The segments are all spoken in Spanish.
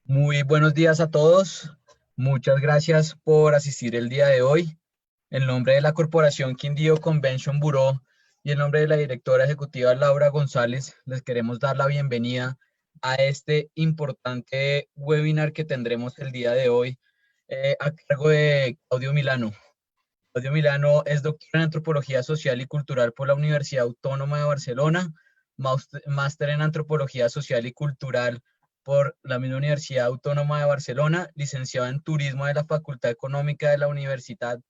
Muy buenos días a todos. Muchas gracias por asistir el día de hoy. En nombre de la Corporación Quindío Convention Bureau y en nombre de la directora ejecutiva Laura González, les queremos dar la bienvenida a este importante webinar que tendremos el día de hoy a cargo de Claudio Milano. Claudio Milano es doctor en Antropología Social y Cultural por la Universidad Autónoma de Barcelona, máster en Antropología Social y Cultural por la misma Universidad Autónoma de Barcelona, licenciado en Turismo de la Facultad Económica de la Universidad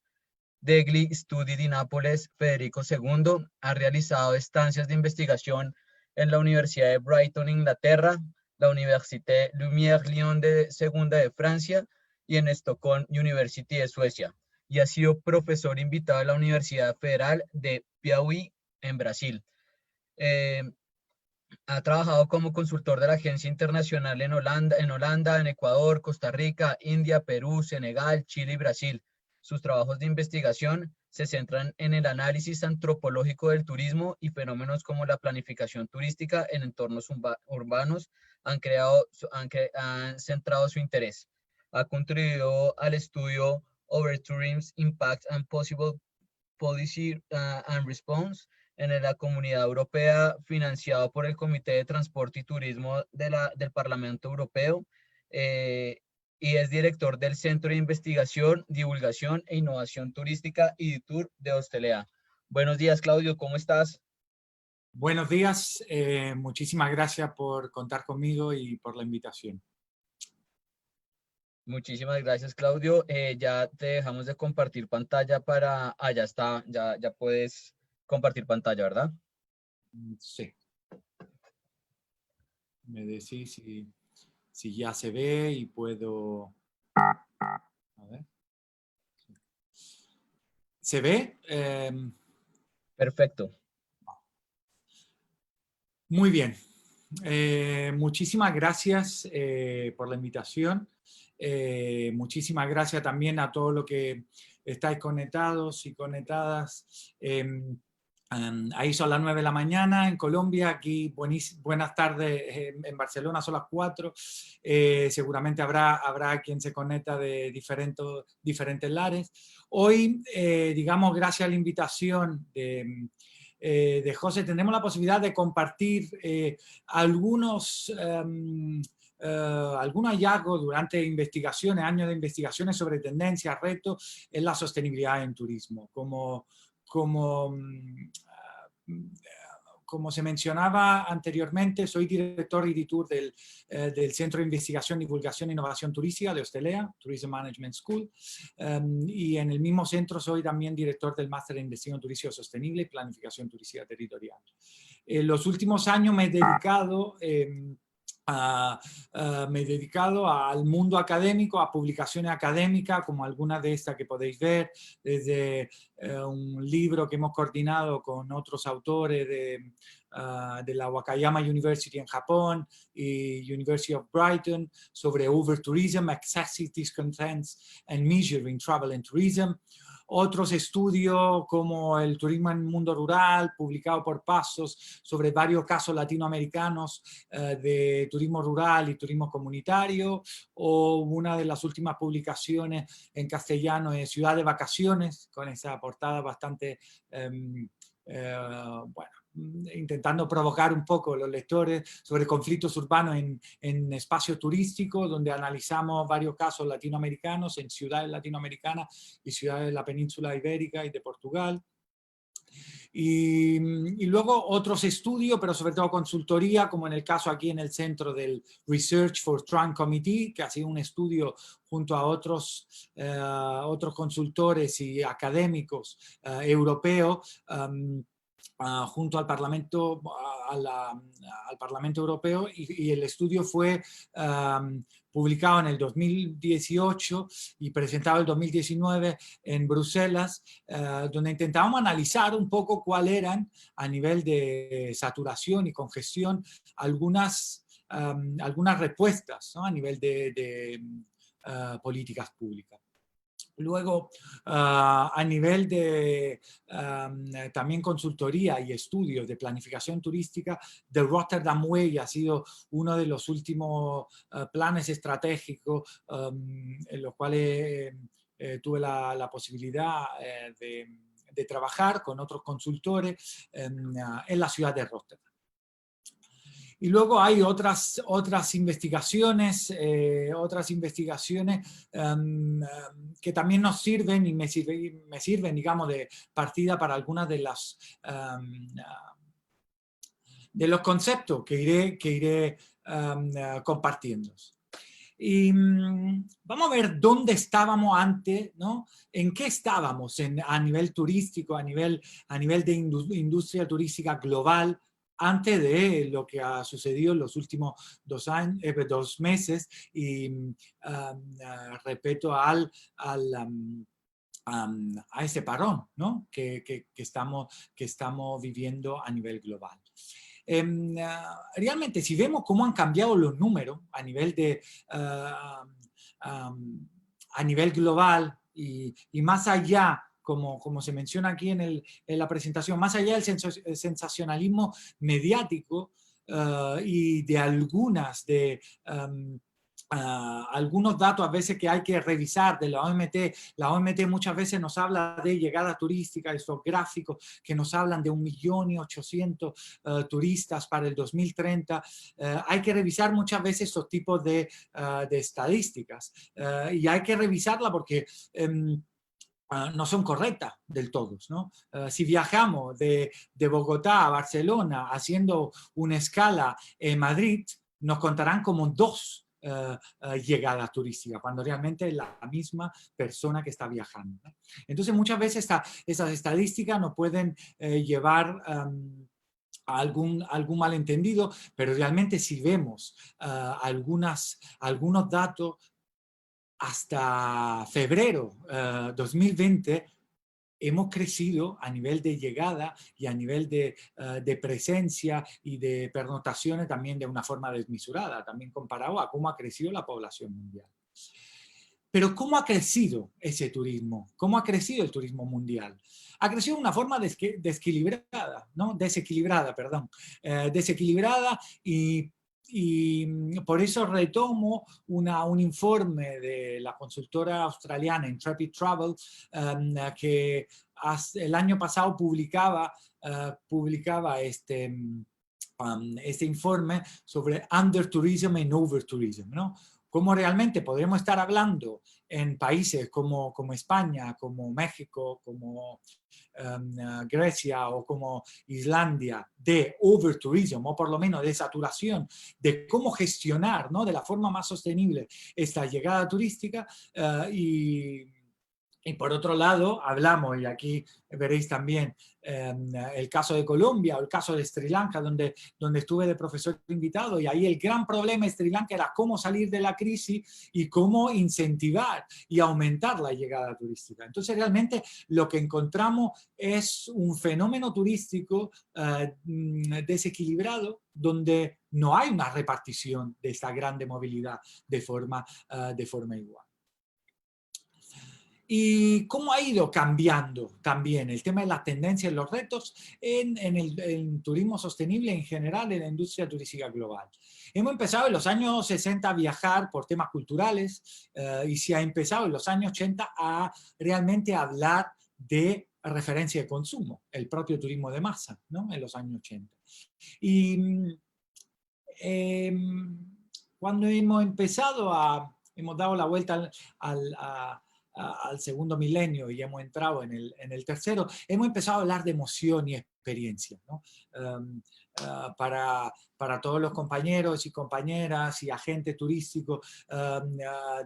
degli Studi di Nápoles Federico II. Ha realizado estancias de investigación en la Universidad de Brighton, Inglaterra, la Université Lumière Lyon de Segunda de Francia y en Stockholm University de Suecia. Y ha sido profesor invitado a la Universidad Federal de Piauí en Brasil. Eh, Ha trabajado como consultor de la agencia internacional en Holanda, en Ecuador, Costa Rica, India, Perú, Senegal, Chile y Brasil. Sus trabajos de investigación se centran en el análisis antropológico del turismo y fenómenos como la planificación turística en entornos urbanos han centrado su interés. Ha contribuido al estudio Over Tourism's Impact and Possible Policy and Response en la Comunidad Europea, financiado por el Comité de Transporte y Turismo del Parlamento Europeo, eh, y es director del Centro de Investigación, Divulgación e Innovación Turística y Tour de Hostelea. Buenos días, Claudio, ¿cómo estás? Buenos días, muchísimas gracias por contar conmigo y por la invitación. Muchísimas gracias, Claudio. Ya te dejamos de compartir pantalla para... Ah, ya está, ya puedes compartir pantalla, ¿verdad? Sí, me decís si ya se ve y puedo... A ver. ¿Se ve? Perfecto. Muy bien. Muchísimas gracias por la invitación. Muchísimas gracias también a todos los que estáis conectados y conectadas. Ahí son las 9 de la mañana en Colombia, aquí buenas tardes en Barcelona son las 4. Seguramente habrá quien se conecta de diferentes lares. Hoy, digamos, gracias a la invitación de José, tendremos la posibilidad de compartir algunos hallazgos durante investigaciones, años de investigaciones sobre tendencias, retos en la sostenibilidad en turismo. Como se mencionaba anteriormente, soy director y editor del Centro de Investigación, Divulgación e Innovación Turística de Hostelea, Tourism Management School, y en el mismo centro soy también director del Máster en Destino Turístico Sostenible y Planificación Turística Territorial. En los últimos años me he dedicado al mundo académico, a publicaciones académicas, como algunas de estas que podéis ver, desde un libro que hemos coordinado con otros autores de la Wakayama University en Japón y University of Brighton sobre Overtourism, Excessive Discontents and Measuring Travel and Tourism. Otros estudios como el turismo en el mundo rural, publicado por Pasos, sobre varios casos latinoamericanos de turismo rural y turismo comunitario, o una de las últimas publicaciones en castellano es Ciudad de Vacaciones, con esa portada bastante, bueno, intentando provocar un poco a los lectores sobre conflictos urbanos en espacios turísticos, donde analizamos varios casos latinoamericanos en ciudades latinoamericanas y ciudades de la península ibérica y de Portugal. Y luego otros estudios, pero sobre todo consultoría, como en el caso aquí en el centro del Research for Trunk Committee, que ha sido un estudio junto a otros consultores y académicos europeos, junto al Parlamento, al Parlamento Europeo, y el estudio fue publicado en el 2018 y presentado en el 2019 en Bruselas, donde intentábamos analizar un poco cuáles eran, a nivel de saturación y congestión, algunas respuestas, ¿no?, a nivel de políticas públicas. Luego, a nivel de también consultoría y estudios de planificación turística, The Rotterdam Way ha sido uno de los últimos planes estratégicos en los cuales tuve la posibilidad de trabajar con otros consultores en la ciudad de Rotterdam. Y luego hay otras investigaciones, que también nos sirven y me sirven, digamos, de partida para algunas de los conceptos que iré compartiendo. Y vamos a ver dónde estábamos antes, ¿no? En qué estábamos a nivel turístico, a nivel de industria turística global, antes de lo que ha sucedido en los últimos 2 meses y respecto a ese parón, ¿no? que estamos viviendo a nivel global. Realmente, si vemos cómo han cambiado los números a nivel a nivel global y más allá, como se menciona aquí en la presentación, más allá del sensacionalismo mediático y de algunos datos a veces que hay que revisar de la OMT. La OMT muchas veces nos habla de llegada turística, estos gráficos que nos hablan de 1.800.000 turistas para el 2030. Hay que revisar muchas veces estos tipos de estadísticas y hay que revisarla porque no son correctas del todo, ¿no? Si viajamos de Bogotá a Barcelona haciendo una escala en Madrid, nos contarán como 2 llegadas turísticas, cuando realmente es la misma persona que está viajando, ¿no? Entonces muchas veces esas estadísticas nos pueden llevar a algún malentendido, pero realmente si vemos algunos datos hasta febrero 2020, hemos crecido a nivel de llegada y a nivel de presencia y de pernotaciones también de una forma desmesurada, también comparado a cómo ha crecido la población mundial. Pero ¿cómo ha crecido ese turismo? ¿Cómo ha crecido el turismo mundial? Ha crecido de una forma desequilibrada, ¿no? Desequilibrada y por eso retomo un informe de la consultora australiana Intrepid Travel que el año pasado publicaba este informe sobre undertourism and overtourism, ¿no? Cómo realmente podremos estar hablando en países como España, como México, como Grecia o como Islandia de overtourism o por lo menos de saturación, de cómo gestionar, ¿no? De la forma más sostenible esta llegada turística y por otro lado, hablamos, y aquí veréis también el caso de Colombia o el caso de Sri Lanka, donde estuve de profesor invitado, y ahí el gran problema de Sri Lanka era cómo salir de la crisis y cómo incentivar y aumentar la llegada turística. Entonces, realmente lo que encontramos es un fenómeno turístico desequilibrado, donde no hay una repartición de esta grande movilidad de forma igual. Y cómo ha ido cambiando también el tema de las tendencias y los retos en el turismo sostenible en general en la industria turística global. Hemos empezado en los años 60 a viajar por temas culturales y se ha empezado en los años 80 a realmente hablar de referencia de consumo, el propio turismo de masa, ¿no? En los años 80. Y cuando hemos dado la vuelta al segundo milenio y hemos entrado en el tercero, hemos empezado a hablar de emoción y experiencia, ¿no? Para todos los compañeros y compañeras y agentes turísticos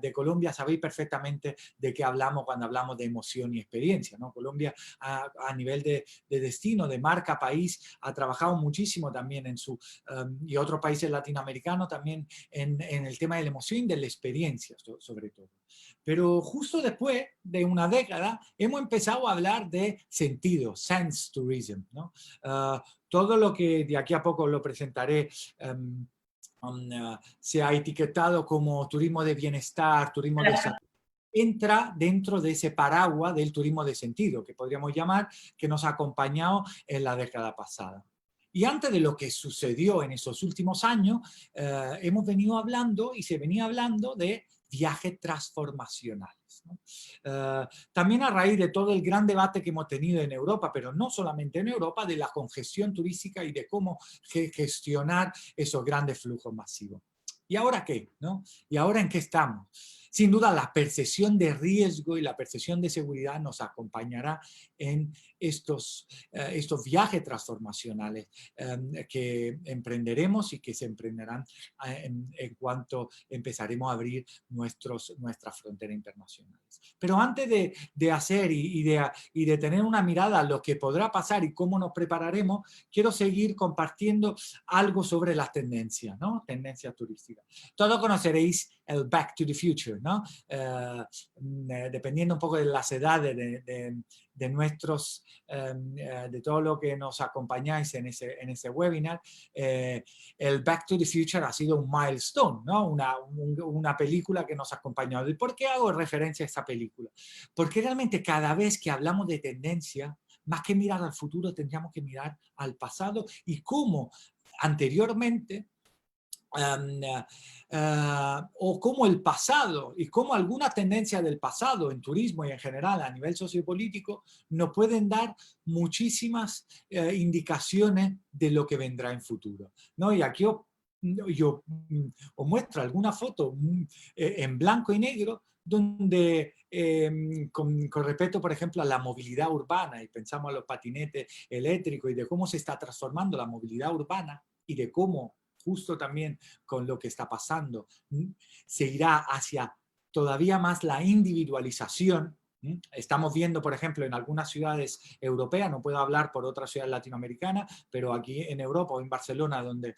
de Colombia, sabéis perfectamente de qué hablamos cuando hablamos de emoción y experiencia, ¿no? Colombia a nivel de destino, de marca país, ha trabajado muchísimo también y otros países latinoamericanos también en el tema de la emoción y de la experiencia sobre todo. Pero justo después de una década hemos empezado a hablar de sentido, sense tourism, ¿no? Todo lo que de aquí a poco lo presentaré se ha etiquetado como turismo de bienestar, turismo de salud. entra dentro de ese paraguas del turismo de sentido, que podríamos llamar, que nos ha acompañado en la década pasada. Y antes de lo que sucedió en esos últimos años, hemos venido hablando y se venía hablando de viajes transformacionales, ¿no? También a raíz de todo el gran debate que hemos tenido en Europa, pero no solamente en Europa, de la congestión turística y de cómo gestionar esos grandes flujos masivos. ¿Y ahora qué? ¿No? ¿Y ahora en qué estamos? Sin duda, la percepción de riesgo y la percepción de seguridad nos acompañará en estos viajes transformaciones que emprenderemos y que se emprenderán en cuanto empezaremos a abrir nuestras fronteras internacionales. Pero antes de hacer y de tener una mirada a lo que podrá pasar y cómo nos prepararemos, quiero seguir compartiendo algo sobre las tendencias, ¿no? Tendencias turísticas. Todos conoceréis el Back to the Future, ¿no? Dependiendo un poco de las edades de nuestros, de todo lo que nos acompañáis en ese webinar, el Back to the Future ha sido un milestone, ¿no? Una película que nos ha acompañado. ¿Y por qué hago referencia a esta película? Porque realmente cada vez que hablamos de tendencia, más que mirar al futuro, tendríamos que mirar al pasado y cómo anteriormente o cómo el pasado y cómo alguna tendencia del pasado en turismo y en general a nivel sociopolítico nos pueden dar muchísimas indicaciones de lo que vendrá en futuro, ¿no? Y aquí yo os muestro alguna foto en blanco y negro donde con respecto, por ejemplo, a la movilidad urbana y pensamos a los patinetes eléctricos y de cómo se está transformando la movilidad urbana y de cómo justo también con lo que está pasando, se irá hacia todavía más la individualización. Estamos viendo, por ejemplo, en algunas ciudades europeas, no puedo hablar por otras ciudades latinoamericanas, pero aquí en Europa o en Barcelona, donde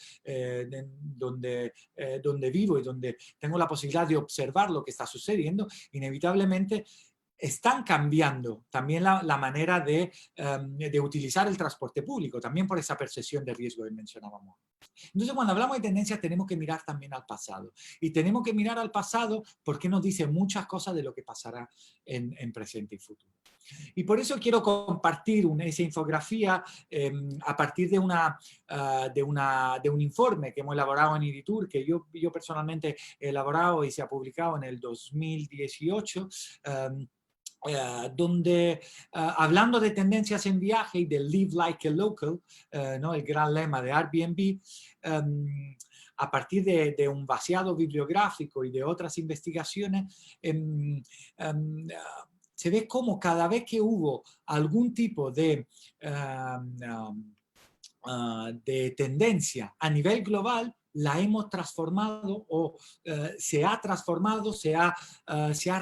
vivo y donde tengo la posibilidad de observar lo que está sucediendo, inevitablemente están cambiando también la manera de utilizar el transporte público, también por esa percepción de riesgo que mencionábamos. Entonces, cuando hablamos de tendencias, tenemos que mirar también al pasado. Y tenemos que mirar al pasado porque nos dice muchas cosas de lo que pasará en presente y futuro. Y por eso quiero compartir esa infografía a partir de un informe que hemos elaborado en Editur, que yo personalmente he elaborado y se ha publicado en el 2018, donde hablando de tendencias en viaje y de Live Like a Local, ¿no? El gran lema de Airbnb, a partir de un vaciado bibliográfico y de otras investigaciones, se ve cómo cada vez que hubo algún tipo de tendencia a nivel global, la hemos transformado o se ha transformado, se ha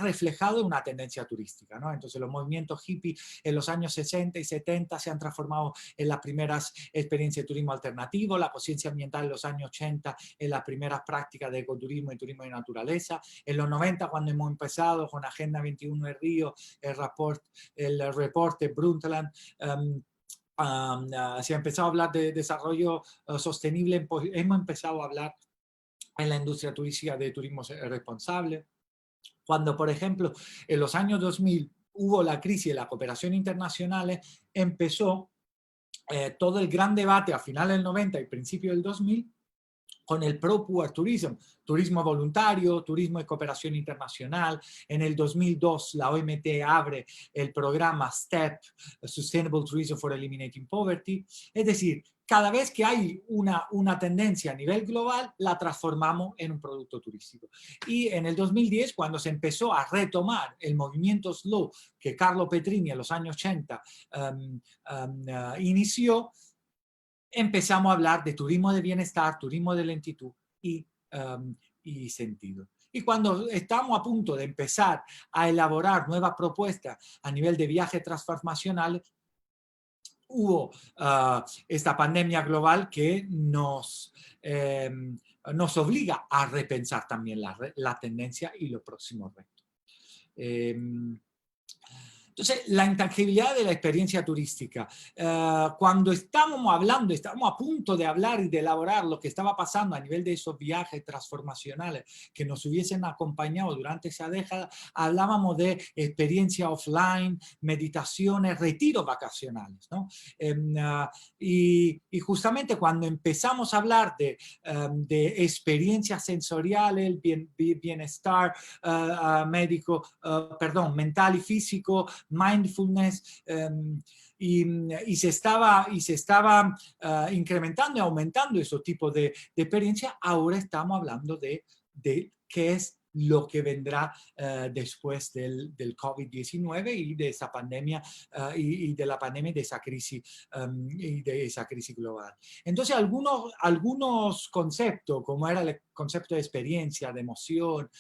reflejado en una tendencia turística, ¿no? Entonces los movimientos hippie en los años 60 y 70 se han transformado en las primeras experiencias de turismo alternativo, la conciencia ambiental en los años 80 en las primeras prácticas de ecoturismo y turismo de naturaleza, en los 90 cuando hemos empezado con Agenda 21 de Río, el reporte Brundtland, se ha empezado a hablar de desarrollo sostenible, hemos empezado a hablar en la industria turística de turismo responsable. Cuando, por ejemplo, en los años 2000 hubo la crisis de la cooperación internacional, empezó todo el gran debate a finales del 90 y principios del 2000 con el Pro-Poor Tourism, turismo voluntario, turismo de cooperación internacional. En el 2002 la OMT abre el programa STEP, Sustainable Tourism for Eliminating Poverty. Es decir, cada vez que hay una tendencia a nivel global, la transformamos en un producto turístico. Y en el 2010, cuando se empezó a retomar el movimiento slow que Carlo Petrini en los años 80 inició, empezamos a hablar de turismo de bienestar, turismo de lentitud y sentido. Y cuando estamos a punto de empezar a elaborar nuevas propuestas a nivel de viajes transformacionales, hubo esta pandemia global que nos obliga a repensar también la tendencia y los próximos retos. Entonces, la intangibilidad de la experiencia turística. Cuando estábamos hablando, estábamos a punto de hablar y de elaborar lo que estaba pasando a nivel de esos viajes transformacionales que nos hubiesen acompañado durante esa década, hablábamos de experiencia offline, meditaciones, retiros vacacionales, ¿no? Y justamente cuando empezamos a hablar de experiencias sensoriales, el bienestar médico, perdón, mental y físico, mindfulness, y se estaba incrementando y aumentando esos tipos de experiencia. Ahora estamos hablando de qué es lo que vendrá después del COVID-19 y de esa pandemia y de la pandemia y de esa crisis global. Entonces, algunos conceptos, como era el concepto de experiencia, de emoción,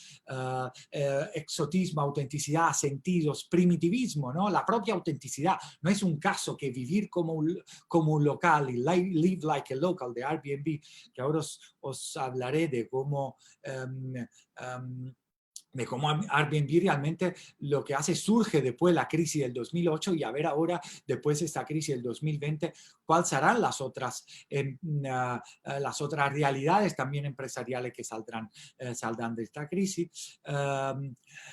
exotismo, autenticidad, sentidos, primitivismo, ¿no? La propia autenticidad. No es un caso que vivir como un local y live like a local de Airbnb, que ahora os hablaré de cómo Airbnb realmente lo que hace surge después de la crisis del 2008 y a ver ahora, después de esta crisis del 2020, cuáles serán las otras realidades también empresariales que saldrán de esta crisis.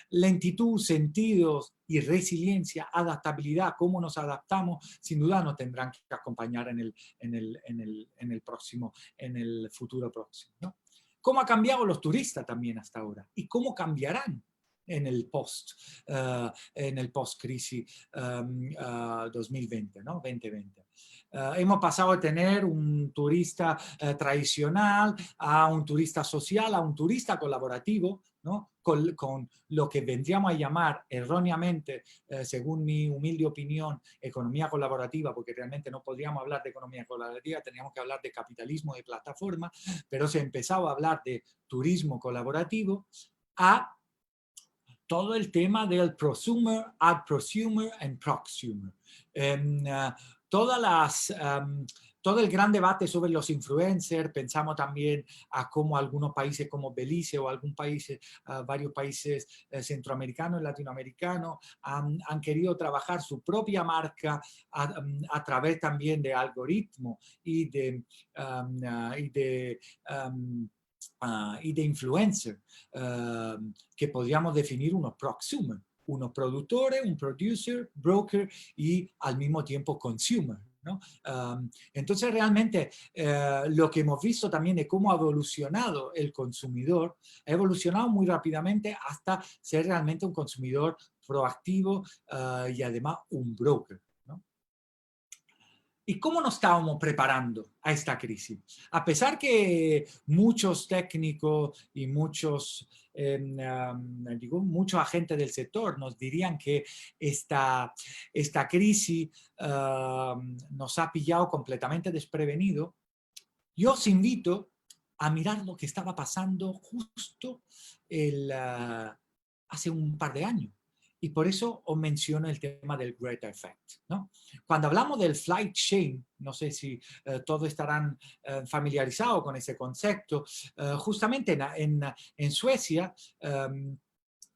Lentitud, sentidos y resiliencia, adaptabilidad, cómo nos adaptamos, sin duda nos tendrán que acompañar en el futuro próximo, ¿no? ¿Cómo ha cambiado los turistas también hasta ahora? ¿Y cómo cambiarán en el post-crisis 2020, ¿no? 2020? Hemos pasado de tener un turista tradicional a un turista social, a un turista colaborativo, ¿no? Con lo que vendríamos a llamar erróneamente, según mi humilde opinión, economía colaborativa, porque realmente no podríamos hablar de economía colaborativa, teníamos que hablar de capitalismo de plataforma, pero se empezaba a hablar de turismo colaborativo, a todo el tema del prosumer, ad prosumer and prosumer. Todo el gran debate sobre los influencers, pensamos también a cómo algunos países como Belice o varios países centroamericanos y latinoamericanos han querido trabajar su propia marca a través también de algoritmos y de influencer, que podríamos definir unos prosumer, unos productores, un producer, broker y al mismo tiempo consumer, ¿no? Entonces realmente lo que hemos visto también de cómo ha evolucionado el consumidor, ha evolucionado muy rápidamente hasta ser realmente un consumidor proactivo y además un broker. ¿Y cómo nos estábamos preparando a esta crisis? A pesar que muchos técnicos y muchos agentes del sector nos dirían que esta crisis nos ha pillado completamente desprevenido, yo os invito a mirar lo que estaba pasando justo hace un par de años. Y por eso os menciono el tema del Greta Effect, ¿no? Cuando hablamos del flight shame, no sé si todos estarán familiarizados con ese concepto, justamente en Suecia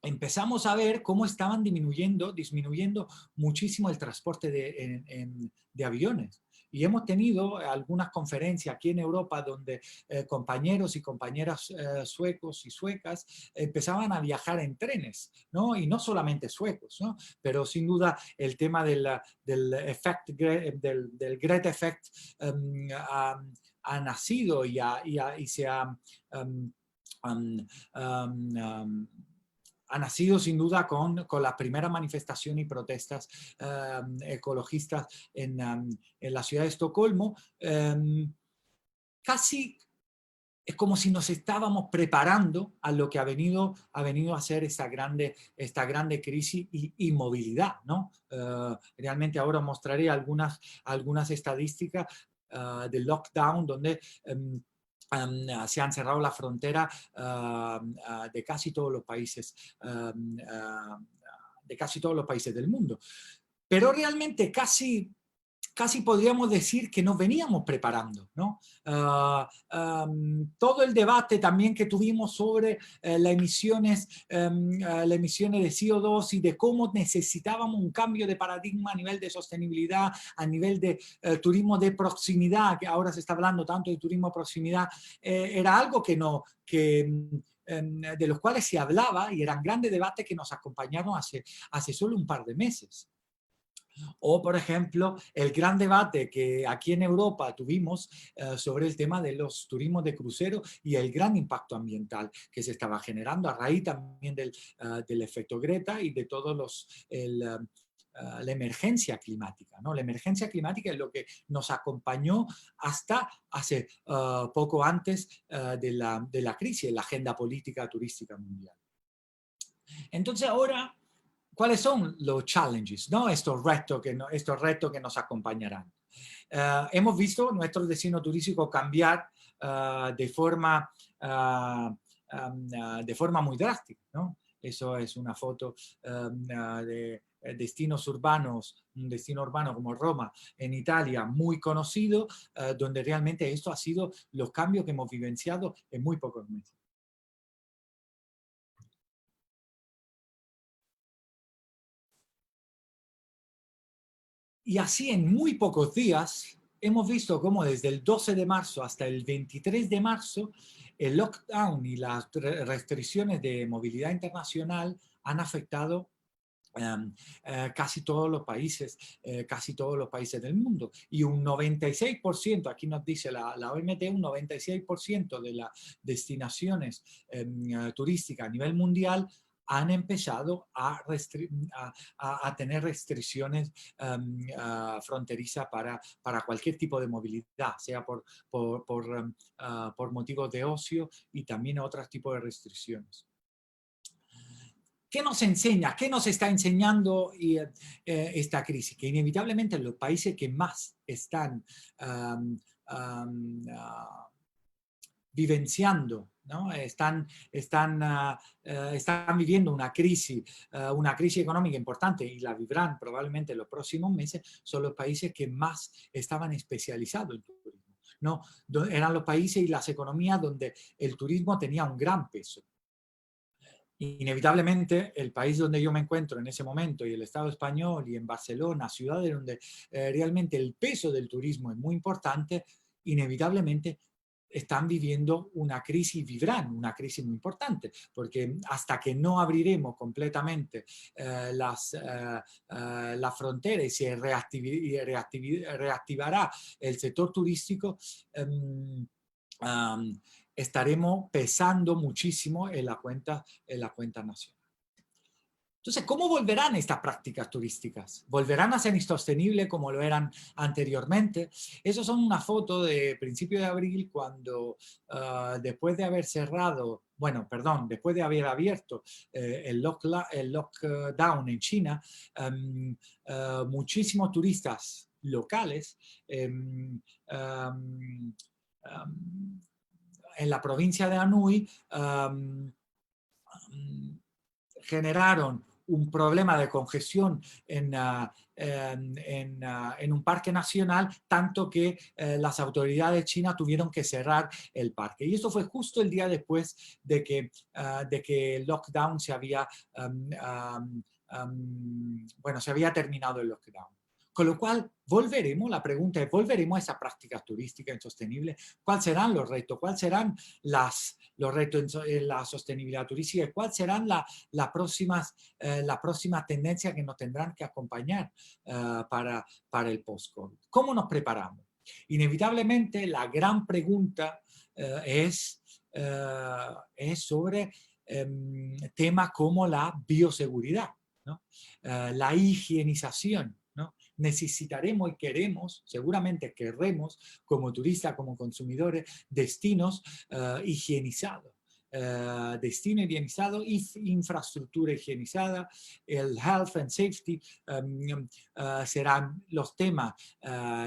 empezamos a ver cómo estaban disminuyendo muchísimo el transporte de aviones. Y hemos tenido algunas conferencias aquí en Europa donde compañeros y compañeras suecos y suecas empezaban a viajar en trenes, ¿no? Y no solamente suecos, ¿no? Pero sin duda el tema del Greta Effect ha nacido y se ha ha nacido sin duda con las primeras manifestaciones y protestas ecologistas en la ciudad de Estocolmo. Casi es como si nos estábamos preparando a lo que ha venido a ser esta grande crisis y movilidad, ¿no? Realmente ahora mostraré algunas estadísticas del lockdown donde se han cerrado la frontera de casi todos los países del mundo. Pero realmente casi casi podríamos decir que nos veníamos preparando, ¿no? Todo el debate también que tuvimos sobre las emisiones de CO2 y de cómo necesitábamos un cambio de paradigma a nivel de sostenibilidad, a nivel de turismo de proximidad, que ahora se está hablando tanto de turismo de proximidad, era algo de los cuales se hablaba y eran grandes debates que nos acompañaron hace solo un par de meses. O, por ejemplo, el gran debate que aquí en Europa tuvimos sobre el tema de los turismos de crucero y el gran impacto ambiental que se estaba generando a raíz también del efecto Greta y de todos la emergencia climática, ¿no? La emergencia climática es lo que nos acompañó hasta hace poco antes de la crisis en la agenda política turística mundial. Entonces ahora, ¿cuáles son los challenges, ¿no? Estos retos que nos acompañarán? Hemos visto nuestro destino turístico cambiar de forma muy drástica, ¿no? Eso es una foto de destinos urbanos, un destino urbano como Roma en Italia, muy conocido, donde realmente esto ha sido los cambios que hemos vivenciado en muy pocos meses. Y así en muy pocos días hemos visto cómo desde el 12 de marzo hasta el 23 de marzo el lockdown y las restricciones de movilidad internacional han afectado casi todos los países del mundo. Y un 96%, aquí nos dice la OMT, un 96% de las destinaciones turísticas a nivel mundial han empezado a tener restricciones fronterizas para cualquier tipo de movilidad, sea por motivos de ocio y también otros tipos de restricciones. ¿Qué nos enseña? ¿Qué nos está enseñando esta crisis? Que inevitablemente los países que más están vivenciando, ¿no? Están viviendo una crisis económica importante y la vivirán probablemente en los próximos meses, son los países que más estaban especializados en turismo, ¿no? Eran los países y las economías donde el turismo tenía un gran peso. Inevitablemente, el país donde yo me encuentro en ese momento y el Estado español y en Barcelona, ciudades donde realmente el peso del turismo es muy importante, inevitablemente están viviendo una crisis, vivirán una crisis muy importante, porque hasta que no abriremos completamente las fronteras y se reactivará el sector turístico, estaremos pesando muchísimo en la cuenta nacional. Entonces, ¿cómo volverán estas prácticas turísticas? ¿Volverán a ser insostenibles como lo eran anteriormente? Esas son una foto de principio de abril cuando después de haber después de haber abierto el lockdown en China, muchísimos turistas locales en la provincia de Anhui generaron un problema de congestión en un parque nacional, tanto que las autoridades chinas tuvieron que cerrar el parque. Y esto fue justo el día después de que el lockdown se había terminado el lockdown. Con lo cual, la pregunta es, ¿volveremos a esas prácticas turísticas insostenibles? ¿Cuáles serán los retos? ¿Cuáles serán los retos en la sostenibilidad turística? ¿Cuáles serán las próximas tendencias que nos tendrán que acompañar para el post-COVID? ¿Cómo nos preparamos? Inevitablemente, la gran pregunta es sobre temas como la bioseguridad, ¿no? La higienización, ¿no? Necesitaremos y queremos, seguramente querremos, como turistas, como consumidores, destinos higienizados. Destino higienizado, infraestructura higienizada, el health and safety serán los temas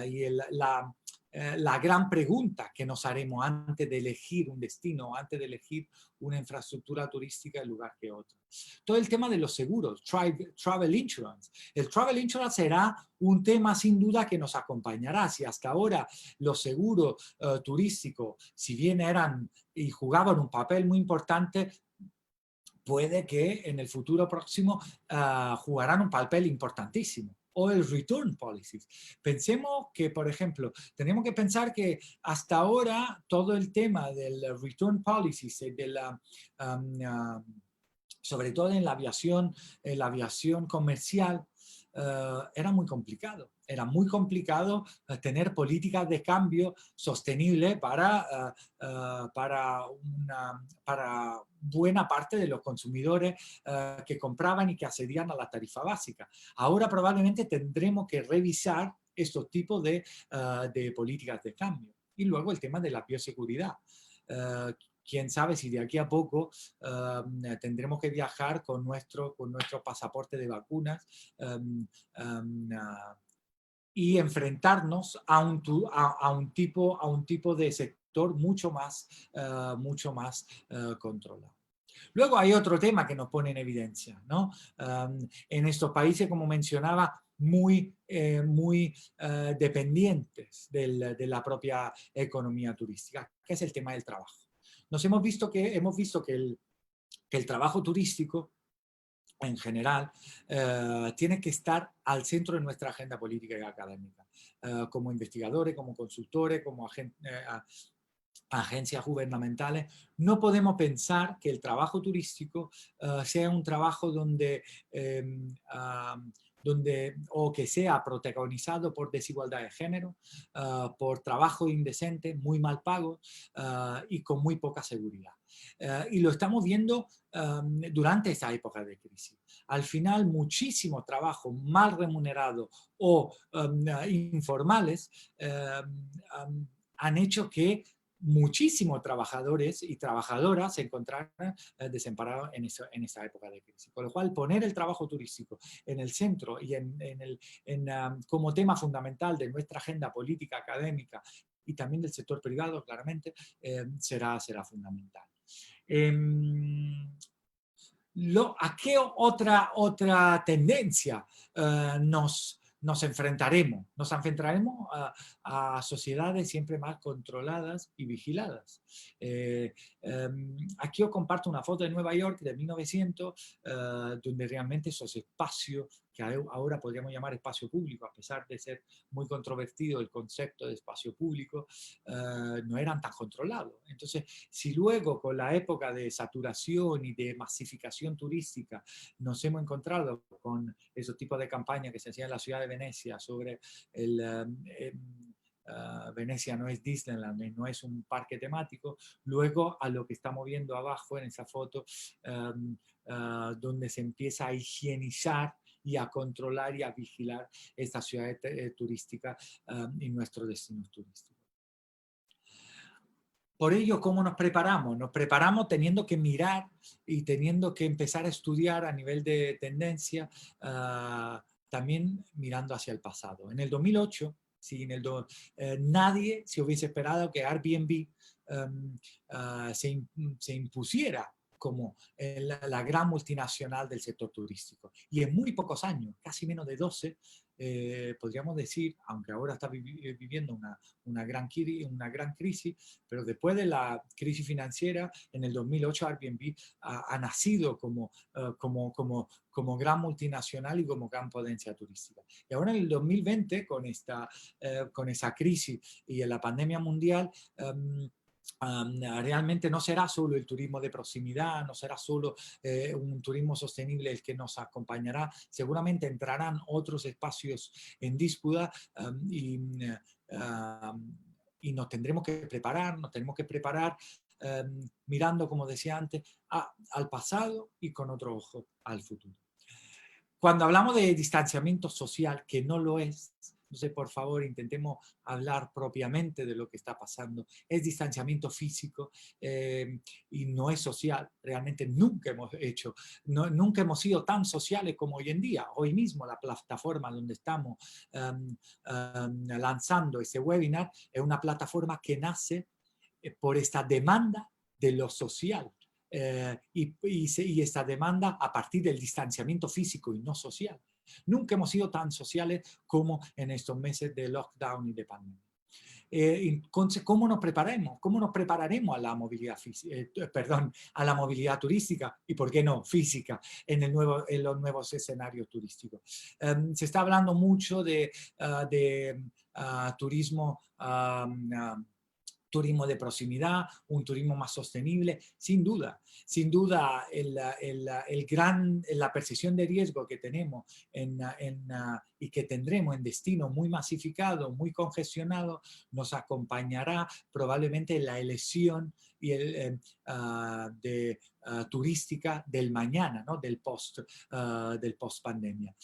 y la gran pregunta que nos haremos antes de elegir un destino, antes de elegir una infraestructura turística en lugar que otra. Todo el tema de los seguros, travel insurance. El travel insurance será un tema sin duda que nos acompañará. Si hasta ahora los seguros turísticos, si bien eran y jugaban un papel muy importante, puede que en el futuro próximo jugarán un papel importantísimo. O el return policies. Pensemos que, por ejemplo, tenemos que pensar que hasta ahora todo el tema del return policies, de la, sobre todo en la aviación comercial, era muy complicado. Era muy complicado tener políticas de cambio sostenibles para buena parte de los consumidores que compraban y que accedían a la tarifa básica. Ahora probablemente tendremos que revisar estos tipos de políticas de cambio. Y luego el tema de la bioseguridad. Quién sabe si de aquí a poco tendremos que viajar con nuestro pasaporte de vacunas y enfrentarnos a un tipo de sector mucho más controlado. Luego hay otro tema que nos pone en evidencia, ¿no? En estos países, como mencionaba, muy dependientes de la propia economía turística, que es el tema del trabajo. Hemos visto que el trabajo turístico en general, tiene que estar al centro de nuestra agenda política y académica, como investigadores, como consultores, como agencias gubernamentales. No podemos pensar que el trabajo turístico sea un trabajo o que sea protagonizado por desigualdad de género, por trabajo indecente, muy mal pago y con muy poca seguridad. Y lo estamos viendo durante esta época de crisis. Al final, muchísimo trabajo mal remunerado o informales han hecho que muchísimos trabajadores y trabajadoras se encontraran desamparados en esa época de crisis. Con lo cual, poner el trabajo turístico en el centro y como tema fundamental de nuestra agenda política, académica y también del sector privado, claramente, será fundamental. ¿A qué otra tendencia nos enfrentaremos? Nos enfrentaremos a sociedades siempre más controladas y vigiladas. Aquí os comparto una foto de Nueva York de 1900, donde realmente esos espacios que ahora podríamos llamar espacio público, a pesar de ser muy controvertido el concepto de espacio público, no eran tan controlados. Entonces, si luego con la época de saturación y de masificación turística nos hemos encontrado con esos tipos de campañas que se hacían en la ciudad de Venecia sobre Venecia no es Disneyland, no es un parque temático, luego a lo que estamos viendo abajo en esa foto, donde se empieza a higienizar y a controlar y a vigilar esta ciudad turística y nuestros destinos turísticos. Por ello, ¿cómo nos preparamos? Nos preparamos teniendo que mirar y teniendo que empezar a estudiar a nivel de tendencia, también mirando hacia el pasado. En el 2008, nadie se hubiese esperado que Airbnb se impusiera como la gran multinacional del sector turístico. Y en muy pocos años, casi menos de 12, podríamos decir, aunque ahora está viviendo una gran crisis, pero después de la crisis financiera, en el 2008 Airbnb ha nacido como gran multinacional y como gran potencia turística. Y ahora en el 2020, con esa crisis y en la pandemia mundial, realmente no será solo el turismo de proximidad, no será solo un turismo sostenible el que nos acompañará, seguramente entrarán otros espacios en disputa y nos tendremos que preparar mirando, como decía antes, al pasado y con otro ojo al futuro. Cuando hablamos de distanciamiento social, que no lo es, Entonces, por favor, intentemos hablar propiamente de lo que está pasando. Es distanciamiento físico y no es social. Realmente nunca hemos hecho, nunca hemos sido tan sociales como hoy en día. Hoy mismo la plataforma donde estamos lanzando ese webinar es una plataforma que nace por esta demanda de lo social. Y esta demanda a partir del distanciamiento físico y no social. Nunca hemos sido tan sociales como en estos meses de lockdown y de pandemia. Entonces, ¿cómo nos prepararemos? ¿Cómo nos prepararemos a la movilidad a la movilidad turística y, por qué no, física en los nuevos escenarios turísticos? Se está hablando mucho de turismo turismo de proximidad, un turismo más sostenible, sin duda la percepción de riesgo que tenemos y que tendremos en destinos muy masificados, muy congestionados, nos acompañará probablemente en la elección turística del mañana, ¿no? del post pandemia.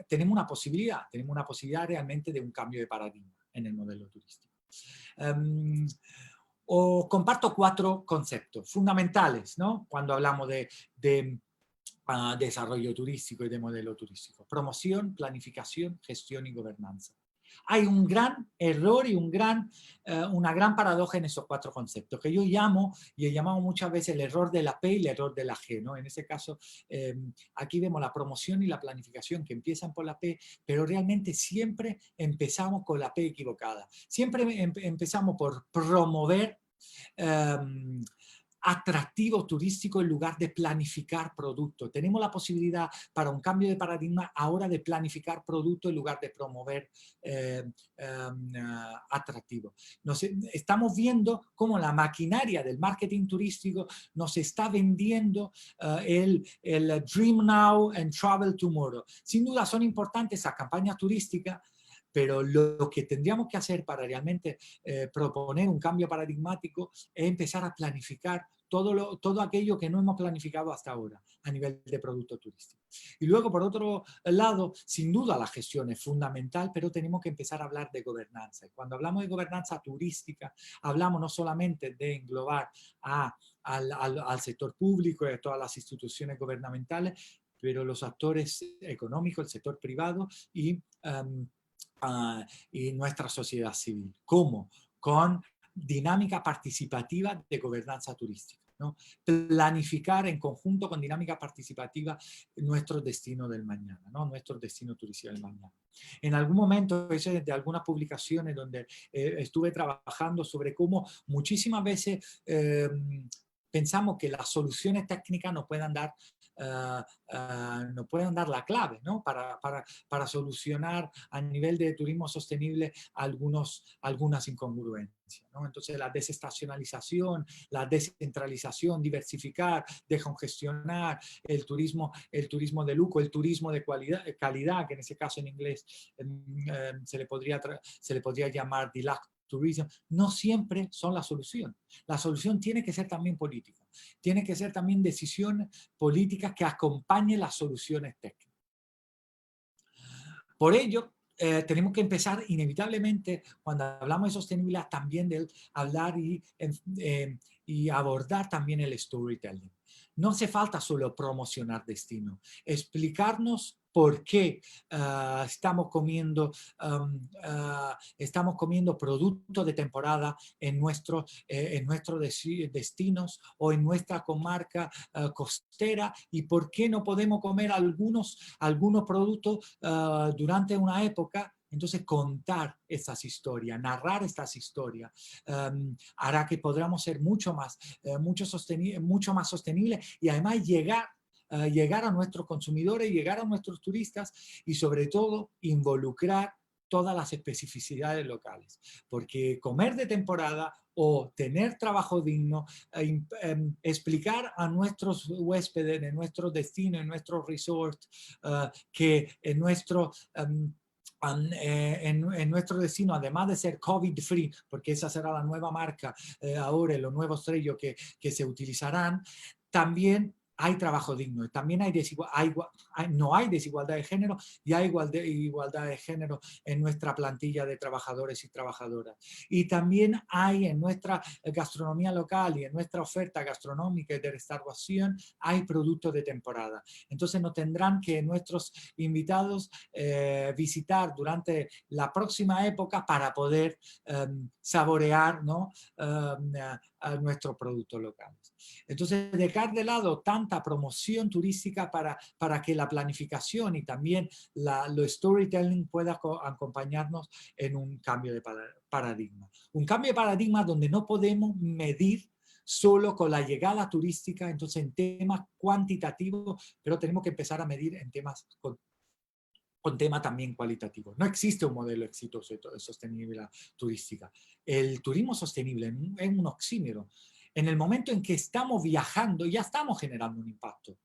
Tenemos una posibilidad realmente de un cambio de paradigma en el modelo turístico. Comparto 4 conceptos fundamentales, ¿no? Cuando hablamos de desarrollo turístico y de modelo turístico: promoción, planificación, gestión y gobernanza. Hay un gran error y una gran paradoja en esos 4 conceptos, que yo llamo, y he llamado muchas veces, el error de la P y el error de la G, ¿no? En ese caso, aquí vemos la promoción y la planificación que empiezan por la P, pero realmente siempre empezamos con la P equivocada. Siempre empezamos por promover atractivo turístico en lugar de planificar producto. Tenemos la posibilidad para un cambio de paradigma ahora de planificar producto en lugar de promover atractivo. Estamos viendo cómo la maquinaria del marketing turístico nos está vendiendo el Dream Now and Travel Tomorrow. Sin duda son importantes esas campañas turísticas, pero lo que tendríamos que hacer para realmente proponer un cambio paradigmático es empezar a planificar todo aquello que no hemos planificado hasta ahora a nivel de producto turístico. Y luego, por otro lado, sin duda la gestión es fundamental, pero tenemos que empezar a hablar de gobernanza. Y cuando hablamos de gobernanza turística, hablamos no solamente de englobar al sector público y a todas las instituciones gubernamentales, pero los actores económicos, el sector privado y nuestra sociedad civil. ¿Cómo? Con dinámica participativa de gobernanza turística, ¿no? Planificar en conjunto con dinámica participativa nuestro destino del mañana, ¿no? Nuestro destino turístico del mañana. En algún momento, de algunas publicaciones donde estuve trabajando sobre cómo muchísimas veces pensamos que las soluciones técnicas nos puedan dar la clave, ¿no? para solucionar a nivel de turismo sostenible algunas incongruencias, ¿no? Entonces la desestacionalización, la descentralización, diversificar, descongestionar el turismo de lujo, el turismo de calidad, que en ese caso en inglés se le podría llamar deluxe tourism, no siempre son la solución. La solución tiene que ser también política. Tiene que ser también decisiones políticas que acompañen las soluciones técnicas. Por ello, tenemos que empezar inevitablemente, cuando hablamos de sostenibilidad, también de hablar y abordar también el storytelling. No hace falta solo promocionar destino, explicarnos por qué estamos comiendo productos de temporada en nuestros destinos o en nuestra comarca costera, y por qué no podemos comer algunos productos durante una época. Entonces, contar estas historias, narrar estas historias, hará que podamos ser mucho más sostenibles y además llegar a nuestros consumidores, llegar a nuestros turistas y sobre todo involucrar todas las especificidades locales. Porque comer de temporada o tener trabajo digno, explicar a nuestros huéspedes en nuestro destino, en nuestro resort, que en nuestro destino, además de ser COVID-free, porque esa será la nueva marca ahora, los nuevos sellos que se utilizarán, también hay trabajo digno, también no hay desigualdad de género y hay igualdad de género en nuestra plantilla de trabajadores y trabajadoras. Y también hay en nuestra gastronomía local y en nuestra oferta gastronómica y de restauración, hay productos de temporada. Entonces no tendrán que nuestros invitados visitar durante la próxima época para poder saborear, ¿no? A nuestros productos locales. Entonces, dejar de lado tanta promoción turística para que la planificación y también lo storytelling pueda acompañarnos en un cambio de paradigma. Un cambio de paradigma donde no podemos medir solo con la llegada turística, entonces en temas cuantitativos, pero tenemos que empezar a medir en temas con tema también cualitativo. No existe un modelo exitoso de sostenibilidad turística. El turismo sostenible es un oxímoro. En el momento en que estamos viajando, ya estamos generando un impacto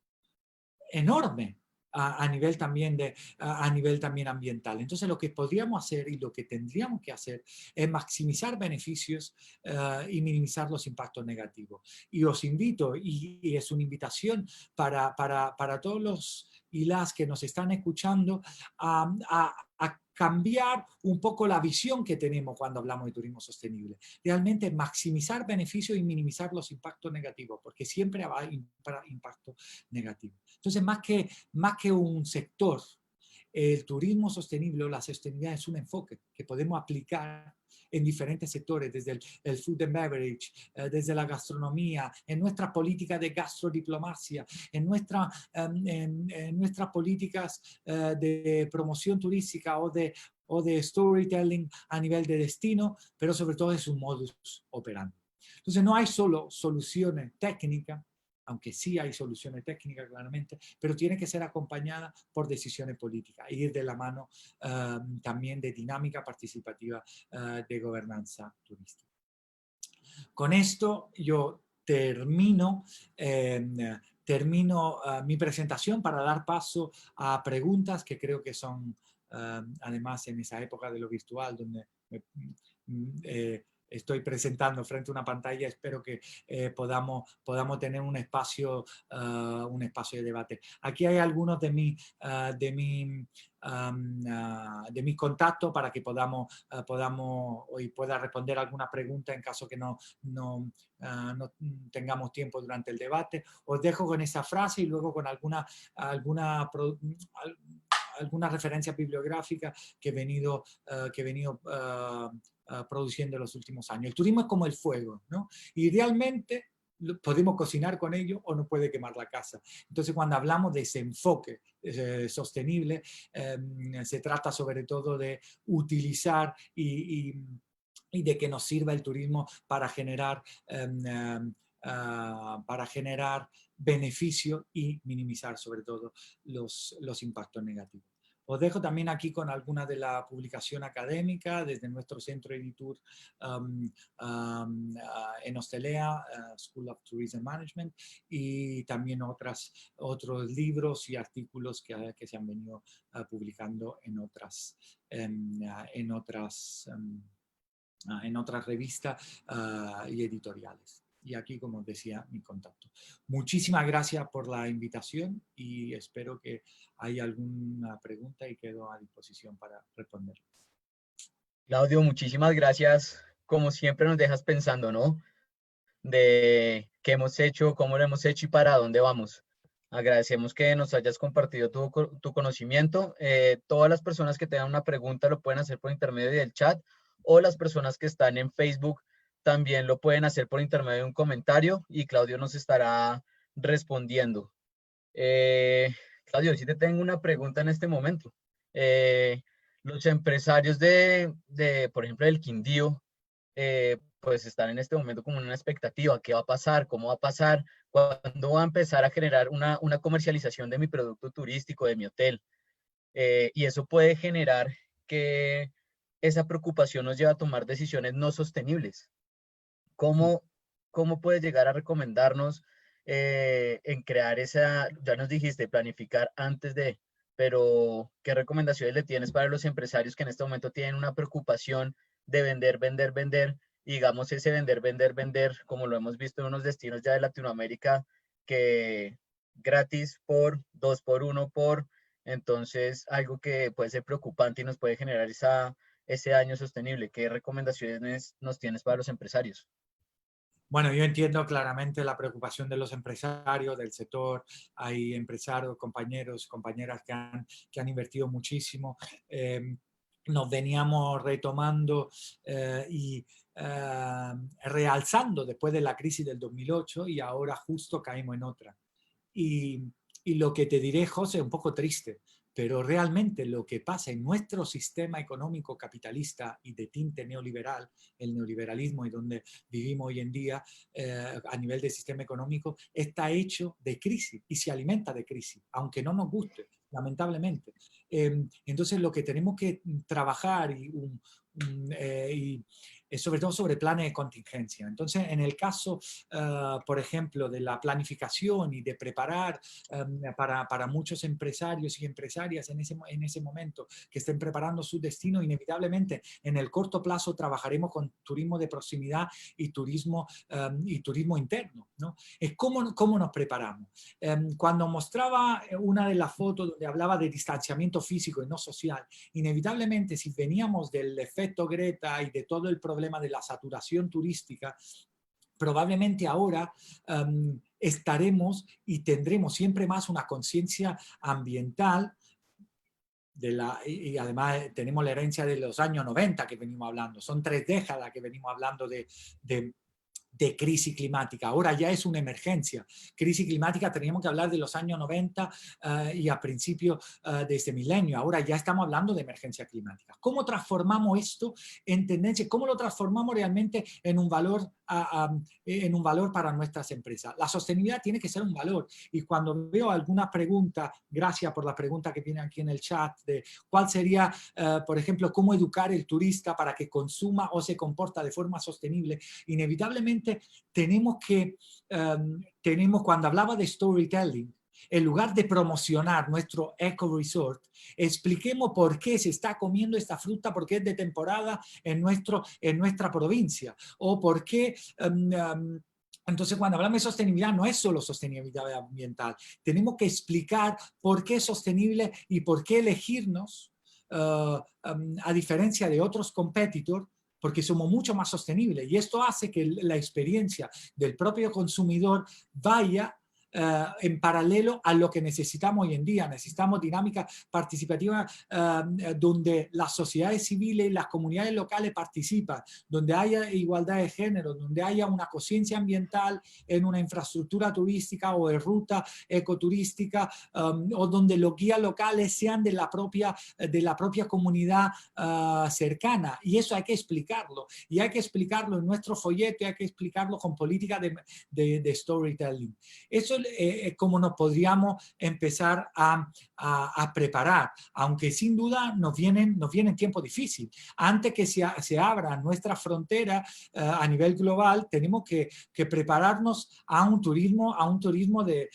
enorme a nivel también a nivel también ambiental. Entonces lo que podríamos hacer y lo que tendríamos que hacer es maximizar beneficios y minimizar los impactos negativos. Y os invito, y es una invitación para todos los y las que nos están escuchando a cambiar un poco la visión que tenemos cuando hablamos de turismo sostenible. Realmente maximizar beneficios y minimizar los impactos negativos, porque siempre va a haber impacto negativo. Entonces, más que un sector, el turismo sostenible o la sostenibilidad es un enfoque que podemos aplicar en diferentes sectores, desde el food and beverage, desde la gastronomía, en nuestra política de gastrodiplomacia, en nuestras políticas de promoción turística o de storytelling a nivel de destino, pero sobre todo es un modus operandi. Entonces no hay solo soluciones técnicas, aunque sí hay soluciones técnicas claramente, pero tiene que ser acompañada por decisiones políticas e ir de la mano también de dinámica participativa de gobernanza turística. Con esto yo termino mi presentación para dar paso a preguntas que creo que son, además en esa época de lo virtual, donde estoy presentando frente a una pantalla, espero que podamos tener un espacio de debate. Aquí hay algunos de mis contactos para que podamos hoy pueda responder alguna pregunta en caso que no tengamos tiempo durante el debate. Os dejo con esa frase y luego con alguna referencia bibliográfica que he venido produciendo en los últimos años. El turismo es como el fuego, ¿no? Y realmente podemos cocinar con ello o no puede quemar la casa. Entonces, cuando hablamos de ese enfoque sostenible, se trata sobre todo de utilizar y de que nos sirva el turismo para generar beneficio y minimizar sobre todo los impactos negativos. Os dejo también aquí con alguna de la publicación académica desde nuestro centro editor en Hostelea, School of Tourism Management, y también otros libros y artículos que se han venido publicando en otras revistas y editoriales. Y aquí, como decía, mi contacto. Muchísimas gracias por la invitación y espero que haya alguna pregunta y quedo a disposición para responder. Claudio, muchísimas gracias. Como siempre nos dejas pensando, ¿no? De qué hemos hecho, cómo lo hemos hecho y para dónde vamos. Agradecemos que nos hayas compartido tu conocimiento. Todas las personas que tengan una pregunta lo pueden hacer por intermedio del chat, o las personas que están en Facebook también lo pueden hacer por intermedio de un comentario y Claudio nos estará respondiendo. Claudio, sí te tengo una pregunta en este momento. Los empresarios por ejemplo, del Quindío, pues están en este momento como en una expectativa. ¿Qué va a pasar? ¿Cómo va a pasar? ¿Cuándo va a empezar a generar una comercialización de mi producto turístico, de mi hotel? Y eso puede generar que esa preocupación nos lleve a tomar decisiones no sostenibles. ¿Cómo puedes llegar a recomendarnos en crear ya nos dijiste, planificar antes de, pero qué recomendaciones le tienes para los empresarios que en este momento tienen una preocupación de vender, vender, vender, y digamos ese vender, vender, vender, como lo hemos visto en unos destinos ya de Latinoamérica, que gratis por, 2 por 1 por, entonces algo que puede ser preocupante y nos puede generar ese daño sostenible. ¿Qué recomendaciones nos tienes para los empresarios? Bueno, yo entiendo claramente la preocupación de los empresarios, del sector. Hay empresarios, compañeros, compañeras que han invertido muchísimo. Nos veníamos retomando y realzando después de la crisis del 2008 y ahora justo caímos en otra. Y, y lo que te diré, José, es un poco triste, pero realmente lo que pasa en nuestro sistema económico capitalista y de tinte neoliberal, el neoliberalismo y donde vivimos hoy en día a nivel de sistema económico, está hecho de crisis y se alimenta de crisis, aunque no nos guste, lamentablemente. Entonces lo que tenemos que trabajar y sobre todo sobre planes de contingencia. Entonces, en el caso, por ejemplo, de la planificación y de preparar para muchos empresarios y empresarias en ese momento que estén preparando su destino, inevitablemente en el corto plazo trabajaremos con turismo de proximidad y turismo interno, ¿no? Es cómo nos preparamos. Cuando mostraba una de las fotos donde hablaba de distanciamiento físico y no social, inevitablemente si veníamos del efecto Greta y de todo el problema de la saturación turística, probablemente ahora estaremos y tendremos siempre más una conciencia ambiental y además tenemos la herencia de los años 90 que venimos hablando. Son 3 décadas que venimos hablando de crisis climática. Ahora ya es una emergencia. Crisis climática teníamos que hablar de los años 90 y a principios de este milenio. Ahora ya estamos hablando de emergencia climática. ¿Cómo transformamos esto en tendencia? ¿Cómo lo transformamos realmente en un valor, en un valor para nuestras empresas? La sostenibilidad tiene que ser un valor. Y cuando veo alguna pregunta, gracias por la pregunta que viene aquí en el chat, de cuál sería, por ejemplo, cómo educar el turista para que consuma o se comporta de forma sostenible, inevitablemente cuando hablaba de storytelling, en lugar de promocionar nuestro eco resort, expliquemos por qué se está comiendo esta fruta, porque es de temporada en nuestra provincia, o por qué entonces, cuando hablamos de sostenibilidad, no es solo sostenibilidad ambiental. Tenemos que explicar por qué es sostenible y por qué elegirnos, a diferencia de otros competidores, porque somos mucho más sostenibles. Y esto hace que la experiencia del propio consumidor vaya en paralelo a lo que necesitamos hoy en día. Necesitamos dinámicas participativas donde las sociedades civiles y las comunidades locales participan, donde haya igualdad de género, donde haya una conciencia ambiental en una infraestructura turística o de ruta ecoturística, o donde los guías locales sean de la propia comunidad cercana. Y eso hay que explicarlo. Y hay que explicarlo en nuestro folleto, y hay que explicarlo con política de storytelling. Eso es como nos podríamos empezar a preparar, aunque sin duda nos vienen tiempos difíciles. Antes que se abran nuestras fronteras a nivel global, tenemos que prepararnos a un turismo de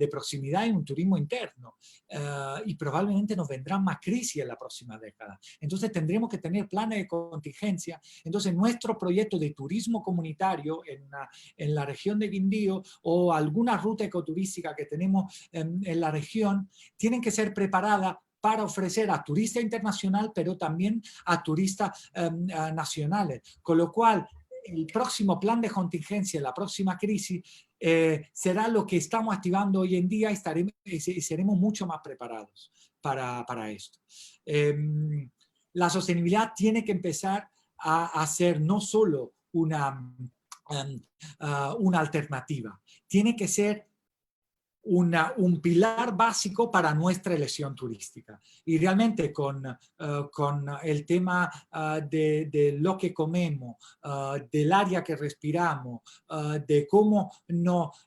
proximidad y un turismo interno. Y probablemente nos vendrán más crisis en la próxima década. Entonces tendremos que tener planes de contingencia. Entonces nuestro proyecto de turismo comunitario en la región de Quindío o alguna ruta ecoturística que tenemos en la región tienen que ser preparadas para ofrecer a turistas internacional, pero también a turistas nacionales. Con lo cual, el próximo plan de contingencia, la próxima crisis, será lo que estamos activando hoy en día y seremos mucho más preparados para esto. La sostenibilidad tiene que empezar a ser no solo una alternativa, tiene que ser un pilar básico para nuestra elección turística. Y realmente con el tema de lo que comemos, del área que respiramos, de cómo nos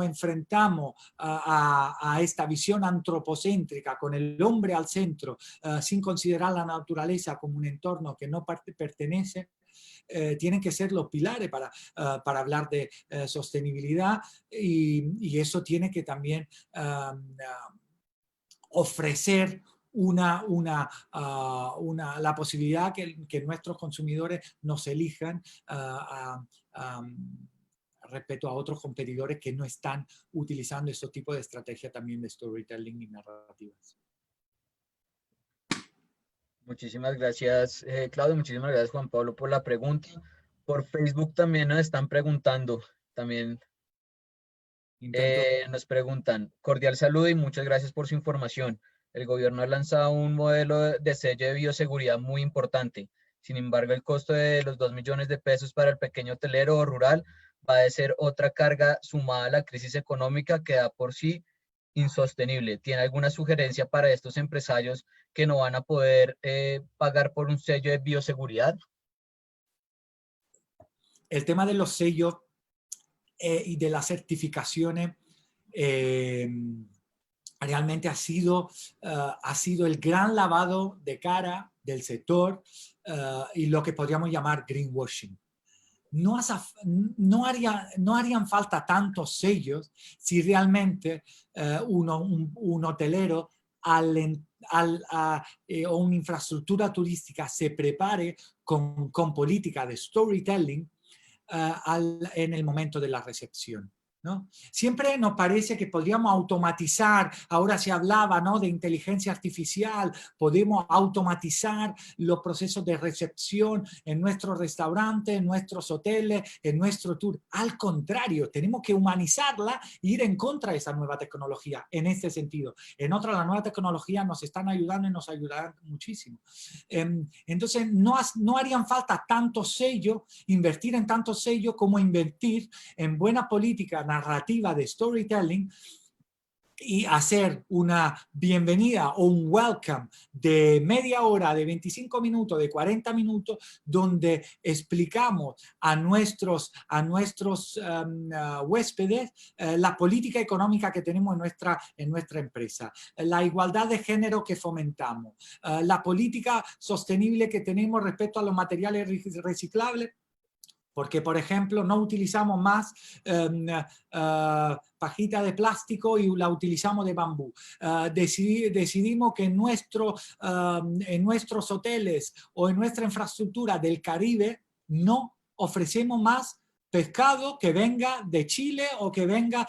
enfrentamos a esta visión antropocéntrica con el hombre al centro, sin considerar la naturaleza como un entorno que no pertenece, tienen que ser los pilares para hablar de sostenibilidad y eso tiene que también ofrecer la posibilidad que nuestros consumidores nos elijan respecto a otros competidores que no están utilizando estos tipos de estrategia también de storytelling y narrativas. Muchísimas gracias, Claudio. Muchísimas gracias, Juan Pablo, por la pregunta. Por Facebook también nos están preguntando, también nos preguntan, cordial saludo y muchas gracias por su información. El gobierno ha lanzado un modelo de sello de bioseguridad muy importante. Sin embargo, el costo de los 2 millones de pesos para el pequeño hotelero o rural va a ser otra carga sumada a la crisis económica que da por sí insostenible. ¿Tiene alguna sugerencia para estos empresarios que no van a poder pagar por un sello de bioseguridad? El tema de los sellos y de las certificaciones realmente ha sido el gran lavado de cara del sector y lo que podríamos llamar greenwashing. No harían falta tantos sellos si realmente un hotelero o una infraestructura turística se prepare con política de storytelling en el momento de la recepción, ¿no? Siempre nos parece que podríamos automatizar, ahora se hablaba, ¿no?, de inteligencia artificial, podemos automatizar los procesos de recepción en nuestros restaurantes, en nuestros hoteles, en nuestro tour. Al contrario, tenemos que humanizarla e ir en contra de esa nueva tecnología, en este sentido. En otra, la nueva tecnología nos están ayudando y nos ayudarán muchísimo. Entonces, no harían falta tantos sellos, invertir en tantos sellos como invertir en buena política narrativa de storytelling y hacer una bienvenida o un welcome de media hora, de 25 minutos, de 40 minutos, donde explicamos a nuestros huéspedes la política económica que tenemos en nuestra empresa, la igualdad de género que fomentamos, la política sostenible que tenemos respecto a los materiales reciclables, porque, por ejemplo, no utilizamos más pajita de plástico y la utilizamos de bambú. Decidimos que en nuestros hoteles o en nuestra infraestructura del Caribe no ofrecemos más pescado que venga de Chile o que venga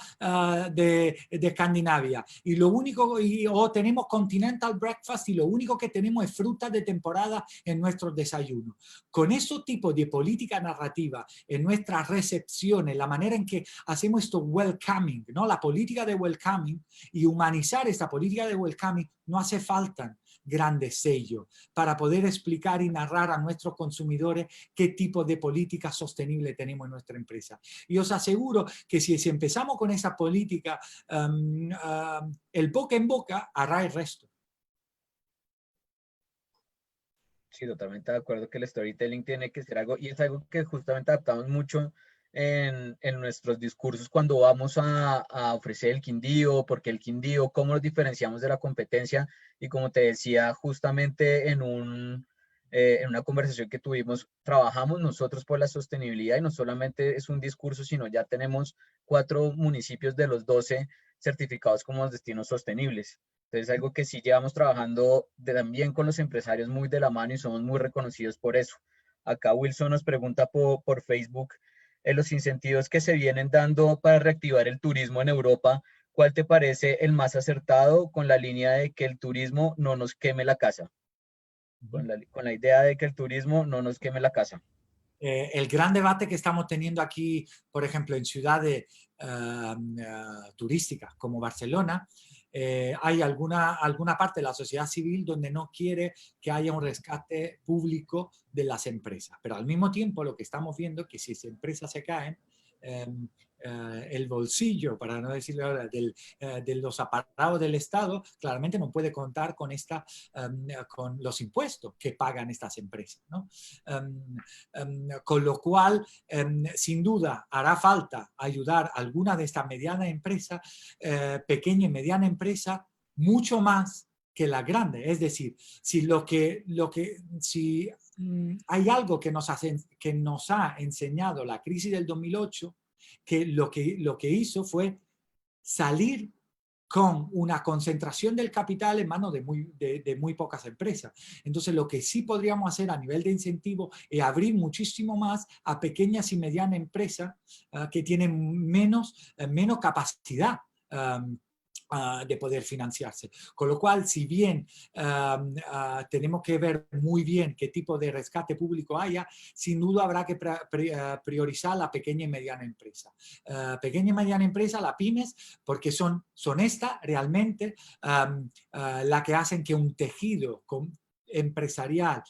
de Escandinavia. Y lo único, o tenemos continental breakfast y lo único que tenemos es fruta de temporada en nuestros desayunos. Con esos tipos de política narrativa en nuestras recepciones, la manera en que hacemos esto welcoming, ¿no?, la política de welcoming, y humanizar esta política de welcoming, no hace falta grandes sellos para poder explicar y narrar a nuestros consumidores qué tipo de política sostenible tenemos en nuestra empresa. Y os aseguro que si empezamos con esa política, el boca en boca hará el resto. Sí, totalmente de acuerdo que el storytelling tiene que ser algo, y es algo que justamente adaptamos mucho en nuestros discursos cuando vamos a ofrecer el Quindío, porque el Quindío, cómo nos diferenciamos de la competencia, y como te decía justamente en una conversación que tuvimos, trabajamos nosotros por la sostenibilidad y no solamente es un discurso, sino ya tenemos 4 municipios de los 12 certificados como destinos sostenibles. Entonces, algo que sí llevamos trabajando también con los empresarios muy de la mano y somos muy reconocidos por eso. Acá Wilson nos pregunta por Facebook, los incentivos que se vienen dando para reactivar el turismo en Europa, ¿cuál te parece el más acertado con la línea de que el turismo no nos queme la casa? Con la idea de que el turismo no nos queme la casa. El gran debate que estamos teniendo aquí, por ejemplo, en ciudades turísticas como Barcelona, hay alguna parte de la sociedad civil donde no quiere que haya un rescate público de las empresas. Pero al mismo tiempo lo que estamos viendo es que si esas empresas se caen, el bolsillo, para no decirlo ahora, de los aparatos del Estado, claramente no puede contar con los impuestos que pagan estas empresas, ¿no? Con lo cual, sin duda, hará falta ayudar a alguna de estas medianas empresas, pequeña y mediana empresa, mucho más que la grande. Es decir, si hay algo que nos ha enseñado la crisis del 2008, que lo que hizo fue salir con una concentración del capital en manos de muy pocas empresas. Entonces, lo que sí podríamos hacer a nivel de incentivo es abrir muchísimo más a pequeñas y medianas empresas que tienen menos capacidad de poder financiarse. Con lo cual, si bien tenemos que ver muy bien qué tipo de rescate público haya, sin duda habrá que priorizar la pequeña y mediana empresa. Pequeña y mediana empresa, la pymes, porque son estas realmente la que hacen que un tejido empresarial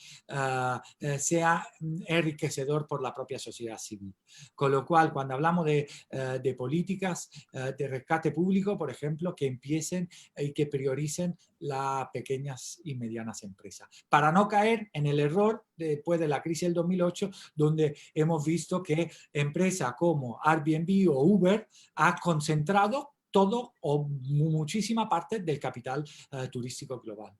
sea enriquecedor por la propia sociedad civil. Con lo cual, cuando hablamos de políticas de rescate público, por ejemplo, que empiecen y que prioricen las pequeñas y medianas empresas, para no caer en el error después de la crisis del 2008, donde hemos visto que empresas como Airbnb o Uber han concentrado todo o muchísima parte del capital turístico global.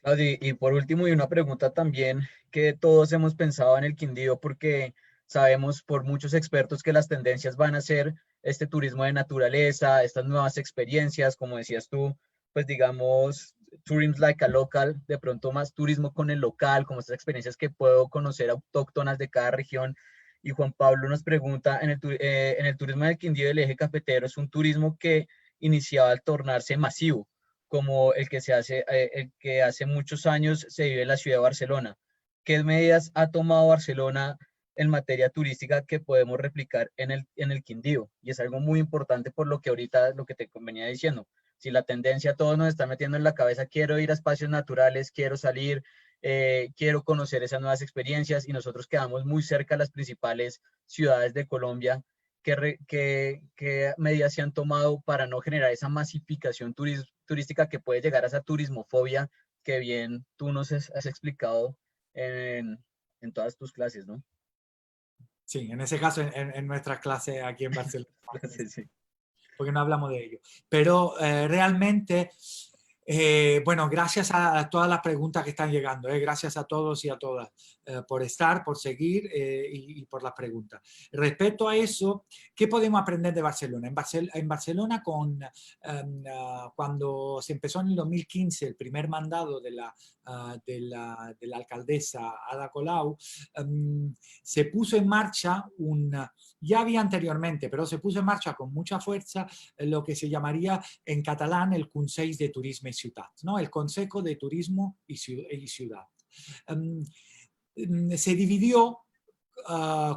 Claudio, y por último, y una pregunta también que todos hemos pensado en el Quindío, porque sabemos por muchos expertos que las tendencias van a ser este turismo de naturaleza, estas nuevas experiencias, como decías tú, pues digamos, tourism like a local, de pronto más turismo con el local, como estas experiencias que puedo conocer autóctonas de cada región. Y Juan Pablo nos pregunta, en el turismo del Quindío del eje cafetero, es un turismo que iniciaba al tornarse masivo como el que hace muchos años se vive en la ciudad de Barcelona. ¿Qué medidas ha tomado Barcelona en materia turística que podemos replicar en el Quindío? Y es algo muy importante por lo que ahorita, lo que te venía diciendo. Si la tendencia todos nos está metiendo en la cabeza, quiero ir a espacios naturales, quiero salir, quiero conocer esas nuevas experiencias y nosotros quedamos muy cerca de las principales ciudades de Colombia. ¿Qué medidas se han tomado para no generar esa masificación turística que puede llegar a esa turismofobia que bien tú nos has explicado en todas tus clases, ¿no? Sí, en ese caso, en nuestra clase aquí en Barcelona, Sí, sí. porque no hablamos de ello. Pero realmente, bueno, gracias a todas las preguntas que están llegando, gracias a todos y a todas por estar, por seguir y por las preguntas. Respecto a eso, ¿qué podemos aprender de Barcelona? En Barcelona, cuando se empezó en el 2015 el primer mandado de la alcaldesa Ada Colau, se puso en marcha ya había anteriormente, pero se puso en marcha con mucha fuerza lo que se llamaría en catalán el Consell de Turisme y Ciutat, ¿no? El Consejo de Turismo y Ciudad. Se dividió,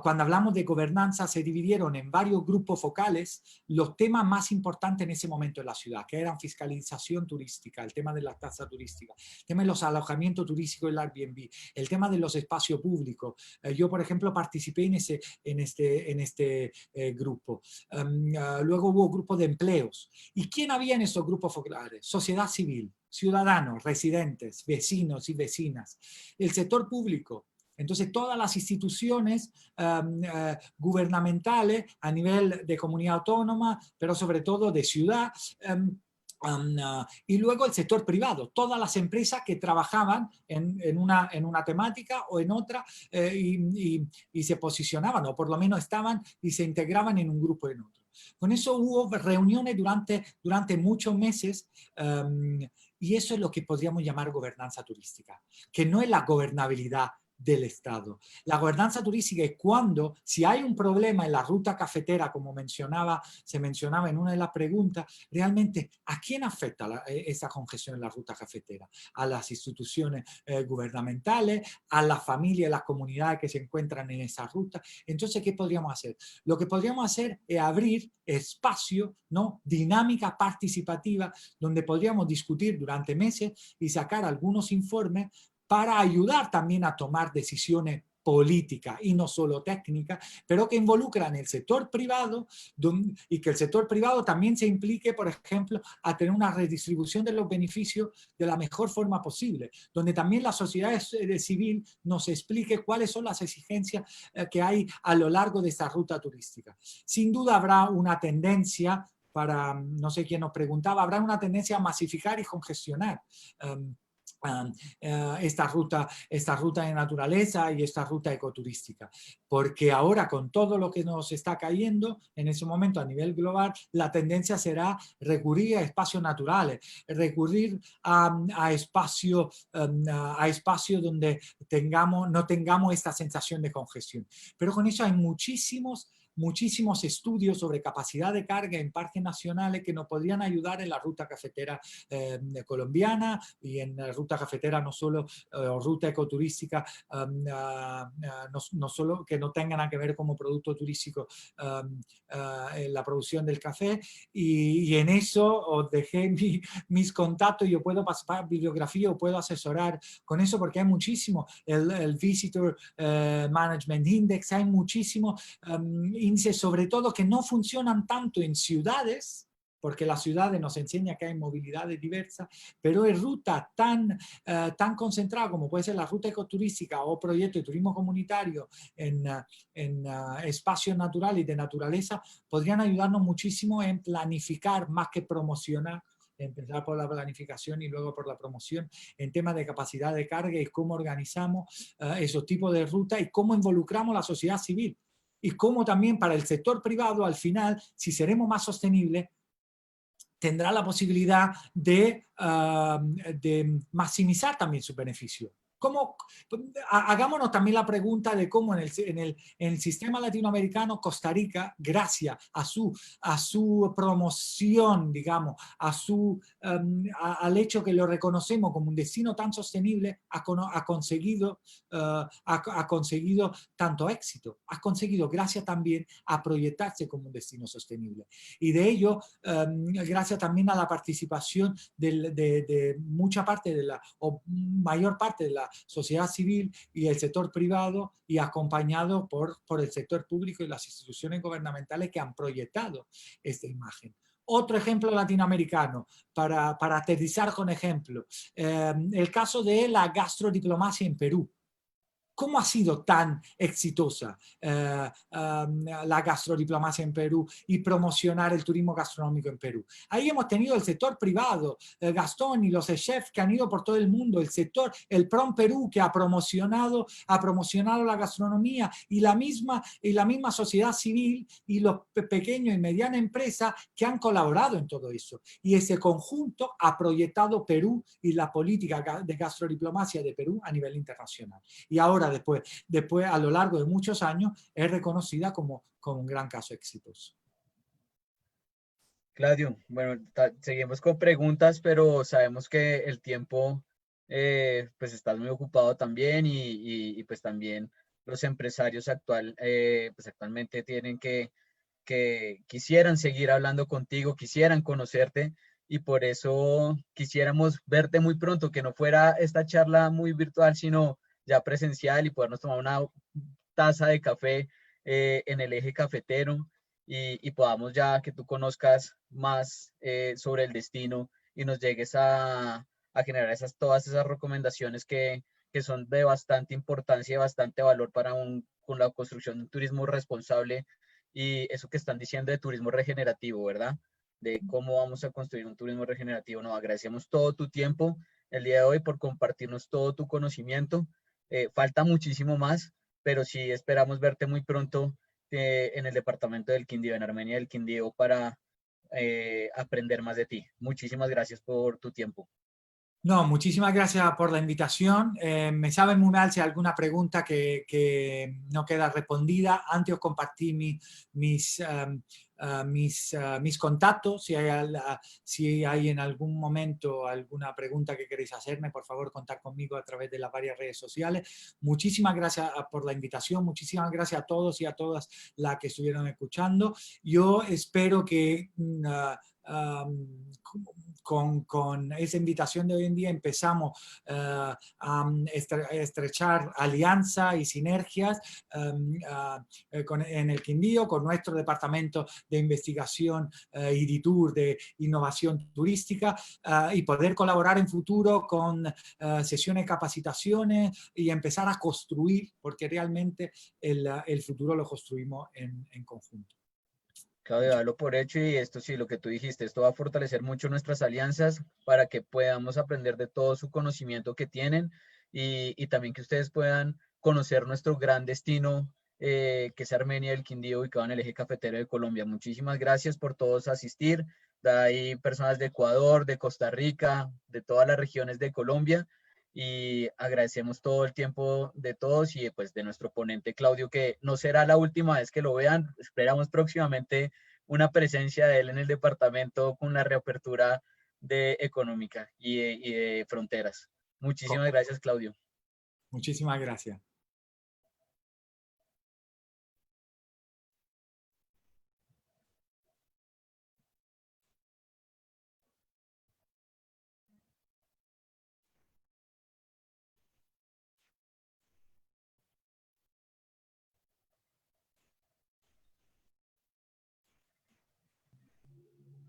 cuando hablamos de gobernanza, se dividieron en varios grupos focales los temas más importantes en ese momento en la ciudad, que eran fiscalización turística, el tema de la tasa turística, el tema de los alojamientos turísticos, el Airbnb, el tema de los espacios públicos. Yo, por ejemplo, participé en este grupo. Luego hubo grupos de empleos. ¿Y quién había en esos grupos focales? Sociedad civil, ciudadanos, residentes, vecinos y vecinas, el sector público. Entonces, todas las instituciones gubernamentales a nivel de comunidad autónoma, pero sobre todo de ciudad, y luego el sector privado, todas las empresas que trabajaban en una temática o en otra y se posicionaban, o por lo menos estaban y se integraban en un grupo o en otro. Con eso hubo reuniones durante muchos meses y eso es lo que podríamos llamar gobernanza turística, que no es la gobernabilidad del Estado. La gobernanza turística es cuando, si hay un problema en la ruta cafetera, como se mencionaba en una de las preguntas, realmente, ¿a quién afecta esa congestión en la ruta cafetera? A las instituciones gubernamentales, a las familias, a las comunidades que se encuentran en esa ruta. Entonces, ¿qué podríamos hacer? Lo que podríamos hacer es abrir espacio, ¿no? Dinámica participativa, donde podríamos discutir durante meses y sacar algunos informes para ayudar también a tomar decisiones políticas y no solo técnicas, pero que involucran el sector privado y que el sector privado también se implique, por ejemplo, a tener una redistribución de los beneficios de la mejor forma posible, donde también la sociedad civil nos explique cuáles son las exigencias que hay a lo largo de esta ruta turística. Sin duda habrá una tendencia no sé quién nos preguntaba, habrá una tendencia a masificar y congestionar. esta ruta de naturaleza y esta ruta ecoturística. Porque ahora con todo lo que nos está cayendo en ese momento a nivel global, la tendencia será recurrir a espacios naturales, recurrir a espacios donde no tengamos esta sensación de congestión. Pero con eso hay muchísimos estudios sobre capacidad de carga en parques nacionales que nos podrían ayudar en la ruta cafetera colombiana y en la ruta cafetera no solo, ruta ecoturística, no solo que no tengan nada que ver como producto turístico en la producción del café, y en eso os dejé mis contactos. Yo puedo pasar bibliografía o puedo asesorar con eso porque hay muchísimo, el Visitor Management Index, hay muchísimo índices, sobre todo que no funcionan tanto en ciudades, porque las ciudades nos enseñan que hay movilidades diversas, pero en ruta tan concentrada como puede ser la ruta ecoturística o proyecto de turismo comunitario en espacios naturales y de naturaleza, podrían ayudarnos muchísimo en planificar más que promocionar, empezar por la planificación y luego por la promoción, en temas de capacidad de carga y cómo organizamos esos tipos de rutas y cómo involucramos la sociedad civil. Y cómo también para el sector privado, al final, si seremos más sostenibles, tendrá la posibilidad de maximizar también su beneficio. Hagámonos también la pregunta de cómo en el sistema latinoamericano, Costa Rica, gracias a su promoción, digamos, al hecho que lo reconocemos como un destino tan sostenible, ha conseguido tanto éxito. Ha conseguido, gracias también, a proyectarse como un destino sostenible. Y de ello, gracias también a la participación de mucha parte o mayor parte de la sociedad civil y el sector privado, y acompañado por el sector público y las instituciones gubernamentales que han proyectado esta imagen. Otro ejemplo latinoamericano, para aterrizar con ejemplo, el caso de la gastrodiplomacia en Perú. ¿Cómo ha sido tan exitosa la gastrodiplomacia en Perú y promocionar el turismo gastronómico en Perú? Ahí hemos tenido el sector privado, Gastón y los chefs que han ido por todo el mundo, el PROM Perú, que ha promocionado la gastronomía, y la misma sociedad civil y los pequeños y medianas empresas que han colaborado en todo eso. Y ese conjunto ha proyectado Perú y la política de gastrodiplomacia de Perú a nivel internacional. Y ahora, después, a lo largo de muchos años, es reconocida como un gran caso exitoso. Claudio, bueno, seguimos con preguntas, pero sabemos que el tiempo, pues estás muy ocupado también y pues también los empresarios pues actualmente tienen que quisieran seguir hablando contigo, quisieran conocerte, y por eso quisiéramos verte muy pronto, que no fuera esta charla muy virtual, sino ya presencial, y podernos tomar una taza de café en el eje cafetero, y podamos ya que tú conozcas más sobre el destino y nos llegues a generar todas esas recomendaciones que son de bastante importancia y bastante valor con la construcción de un turismo responsable, y eso que están diciendo de turismo regenerativo, ¿verdad? De cómo vamos a construir un turismo regenerativo. Nos agradecemos todo tu tiempo el día de hoy por compartirnos todo tu conocimiento. Falta muchísimo más, pero sí esperamos verte muy pronto en el departamento del Quindío, en Armenia del Quindío, para aprender más de ti. Muchísimas gracias por tu tiempo. No, muchísimas gracias por la invitación. Me sabe muy mal si hay alguna pregunta que no queda respondida. Antes os compartí mis contactos. Si hay en algún momento alguna pregunta que queréis hacerme, por favor, contad conmigo a través de las varias redes sociales. Muchísimas gracias por la invitación. Muchísimas gracias a todos y a todas las que estuvieron escuchando. Yo espero que con esa invitación de hoy en día empezamos a estrechar alianzas y sinergias en el Quindío, con nuestro departamento de investigación IDITUR, de innovación turística, y poder colaborar en futuro con sesiones de capacitaciones y empezar a construir, porque realmente el futuro lo construimos en conjunto. Claudio, darlo por hecho y esto sí, lo que tú dijiste, esto va a fortalecer mucho nuestras alianzas para que podamos aprender de todo su conocimiento que tienen y también que ustedes puedan conocer nuestro gran destino, que es Armenia del Quindío, ubicado en el eje cafetero de Colombia. Muchísimas gracias por todos asistir. Hay personas de Ecuador, de Costa Rica, de todas las regiones de Colombia y agradecemos todo el tiempo de todos y pues de nuestro ponente Claudio, que no será la última vez que lo vean. Esperamos próximamente una presencia de él en el departamento con la reapertura de económica y de fronteras. Muchísimas gracias, Claudio. Muchísimas gracias.